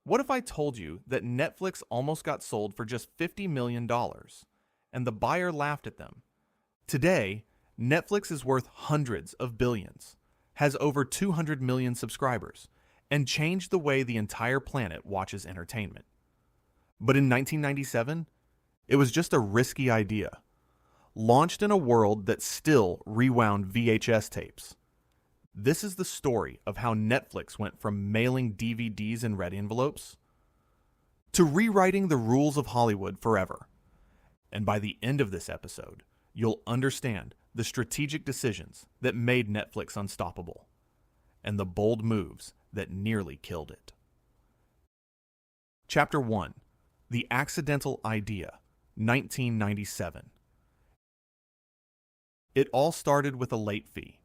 What if I told you that Netflix almost got sold for just $50 million and the buyer laughed at them? Today, Netflix is worth hundreds of billions, has over 200 million subscribers, and changed the way the entire planet watches entertainment. But in 1997, it was just a risky idea, launched in a world that still rewound VHS tapes. This is the story of how Netflix went from mailing DVDs in red envelopes to rewriting the rules of Hollywood forever. And by the end of this episode, you'll understand the strategic decisions that made Netflix unstoppable and the bold moves that nearly killed it. Chapter 1: The Accidental Idea, 1997. It all started with a late fee.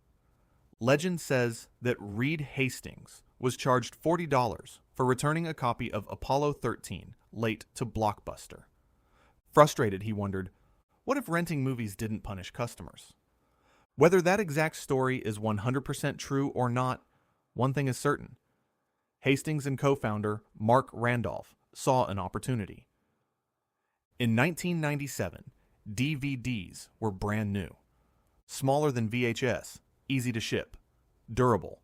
Legend says that Reed Hastings was charged $40 for returning a copy of Apollo 13 late to Blockbuster. Frustrated, he wondered, what if renting movies didn't punish customers? Whether that exact story is 100% true or not, one thing is certain. Hastings and co-founder Mark Randolph saw an opportunity. In 1997, DVDs were brand new. Smaller than VHS, easy to ship, durable.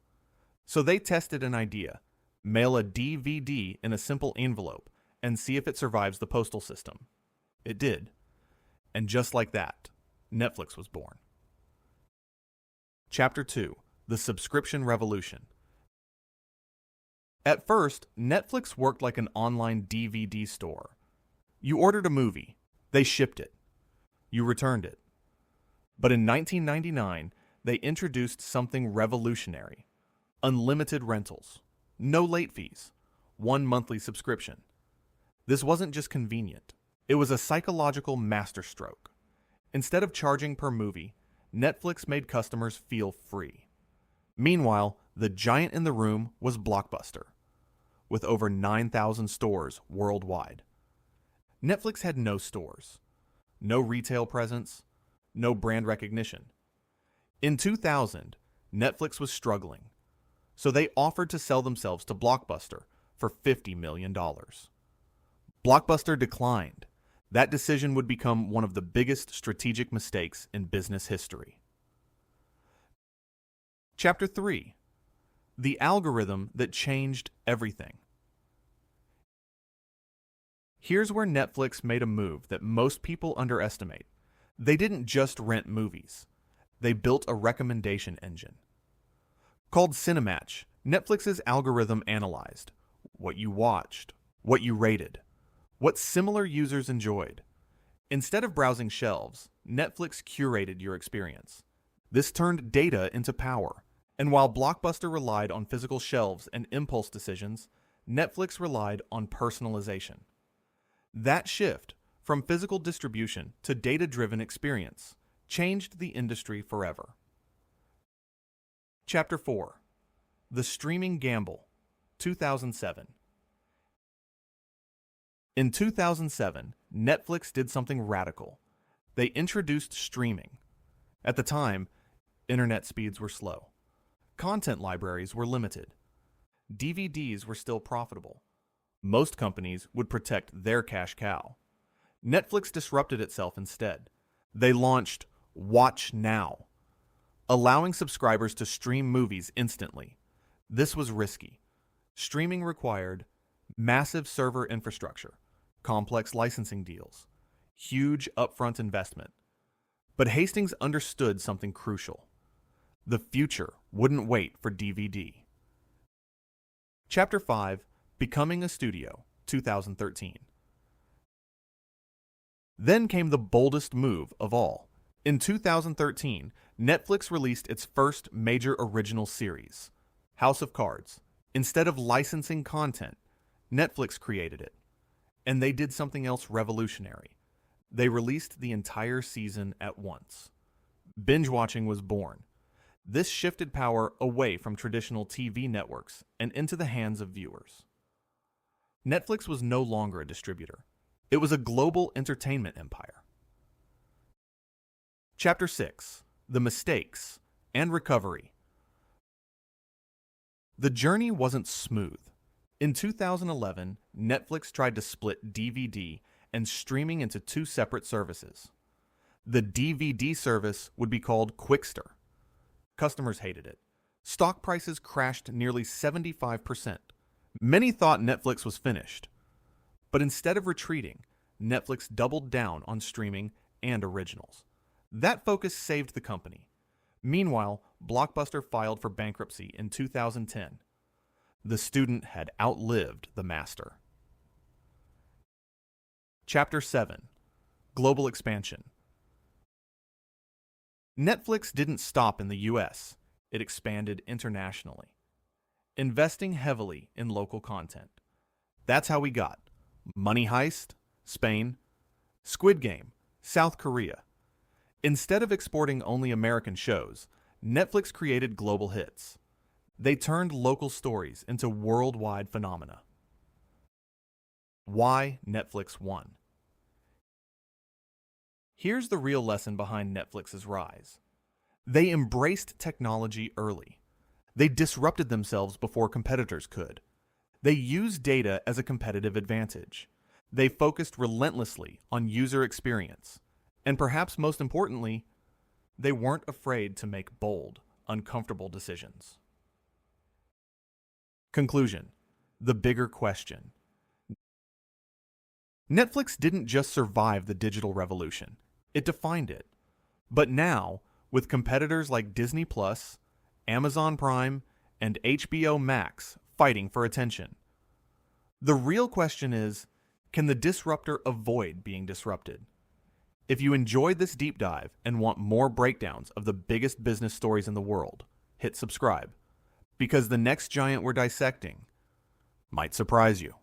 So they tested an idea: mail a DVD in a simple envelope and see if it survives the postal system. It did. And just like that, Netflix was born. Chapter 2: The Subscription Revolution. At first, Netflix worked like an online DVD store. You ordered a movie, they shipped it. You returned it. But in 1999, they introduced something revolutionary: unlimited rentals, no late fees, one monthly subscription. This wasn't just convenient, it was a psychological masterstroke. Instead of charging per movie, Netflix made customers feel free. Meanwhile, the giant in the room was Blockbuster, with over 9,000 stores worldwide. Netflix had no stores, no retail presence, no brand recognition. In 2000, Netflix was struggling, so they offered to sell themselves to Blockbuster for $50 million. Blockbuster declined. That decision would become one of the biggest strategic mistakes in business history. Chapter 3: The Algorithm That Changed Everything. Here's where Netflix made a move that most people underestimate. They didn't just rent movies. They built a recommendation engine. Called Cinematch, Netflix's algorithm analyzed what you watched, what you rated, what similar users enjoyed. Instead of browsing shelves, Netflix curated your experience. This turned data into power. And while Blockbuster relied on physical shelves and impulse decisions, Netflix relied on personalization. That shift from physical distribution to data-driven experience changed the industry forever. Chapter 4: The Streaming Gamble, 2007. In 2007, Netflix did something radical. They introduced streaming. At the time, internet speeds were slow. Content libraries were limited. DVDs were still profitable. Most companies would protect their cash cow. Netflix disrupted itself instead. They launched Watch Now, allowing subscribers to stream movies instantly. This was risky. Streaming required massive server infrastructure, complex licensing deals, huge upfront investment. But Hastings understood something crucial. The future wouldn't wait for DVD. Chapter 5: Becoming a Studio, 2013. Then came the boldest move of all. In 2013, Netflix released its first major original series, House of Cards. Instead of licensing content, Netflix created it. And they did something else revolutionary. They released the entire season at once. Binge watching was born. This shifted power away from traditional TV networks and into the hands of viewers. Netflix was no longer a distributor. It was a global entertainment empire. Chapter 6: The Mistakes and Recovery. The journey wasn't smooth. In 2011, Netflix tried to split DVD and streaming into two separate services. The DVD service would be called Quickster. Customers hated it. Stock prices crashed nearly 75%. Many thought Netflix was finished. But instead of retreating, Netflix doubled down on streaming and originals. That focus saved the company. Meanwhile, Blockbuster filed for bankruptcy in 2010. The student had outlived the master. Chapter 7: Global Expansion. Netflix didn't stop in the US. It expanded internationally, investing heavily in local content. That's how we got Money Heist, Spain; Squid Game, South Korea. Instead of exporting only American shows, Netflix created global hits. They turned local stories into worldwide phenomena. Why Netflix won. Here's the real lesson behind Netflix's rise. They embraced technology early. They disrupted themselves before competitors could. They used data as a competitive advantage. They focused relentlessly on user experience. And perhaps most importantly, they weren't afraid to make bold, uncomfortable decisions. Conclusion: the bigger question. Netflix didn't just survive the digital revolution, it defined it. But now, with competitors like Disney Plus, Amazon Prime, and HBO Max fighting for attention, the real question is, can the disruptor avoid being disrupted? If you enjoyed this deep dive and want more breakdowns of the biggest business stories in the world, hit subscribe, because the next giant we're dissecting might surprise you.